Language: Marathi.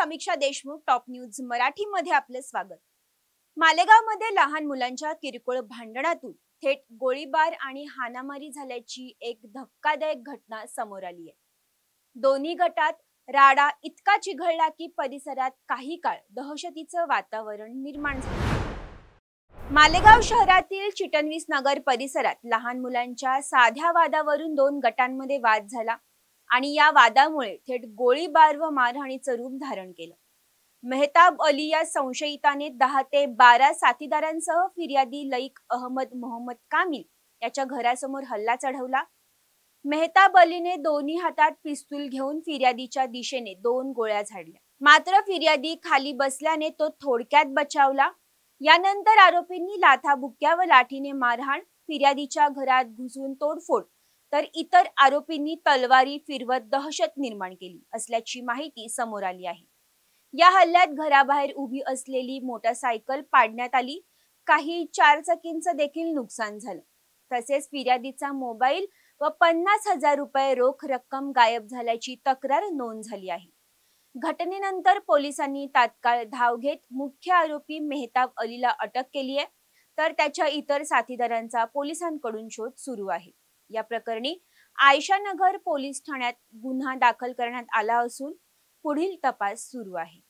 समीक्षा देशमुख, टॉप न्यूज मराठी मध्ये आपले स्वागत। मालेगावमध्ये लहान मुलांच्या किरकोळ भांडणातून थेट गोळीबार आणि हाणामारी झाल्याची एक धक्कादायक घटना समोर आली आहे। दोन्ही गटात राडा इतका चिघळला की परिसरात काही काळ दहशतीचं वातावरण निर्माण झालं। मालेगाव शहरातील चिटणवीस नगर परिसरात लहान मुलांच्या साध्या वादावरून दोन गटांमध्ये वाद झाला आणि या वादामुळे थेट गोळीबार व मारहाणीचं रूप धारण केलं। मेहताब अली या संशयिताने 10 ते 12 साथीदारांसह फिर्यादी लईक अहमद मोहम्मद कामिल याच्या घरासमोर हल्ला चढवला। मेहताब अलीने दोन्ही हातात पिस्तूल घेऊन फिर्यादीच्या दिशेने 2 गोळ्या झाडल्या, मात्र फिर्यादी खाली बसल्याने तो थोडक्यात बचावला। यानंतर आरोपींनी लाथाबुक्क्या व लाठीने मारहाण, फिर्यादीच्या घरात घुसून तोडफोड, तर इतर आरोपींनी तलवारी फिरवत दहशत निर्माण केली असल्याची माहिती समोर आली आहे। या हल्ल्यात घराबाहेर उभी असलेली मोटरसायकल पाडण्यात आली, काही चारचाकींचं देखील नुकसान झालं। तसेच फिर्यादीचा मोबाईल व 50,000 रुपये रोख रक्कम गायब झाल्याची तक्रार नोंद झाली आहे। घटनेनंतर पोलिसांनी तात्काळ धाव घेत मुख्य आरोपी मेहताब अलीला अटक केली आहे, तर त्याच्या इतर साथीदारांचा पोलिसांकडून शोध सुरू आहे। या प्रकरणी आयशानगर पोलीस ठाण्यात गुन्हा दाखल करण्यात आला असून पुढील तपास सुरू आहे।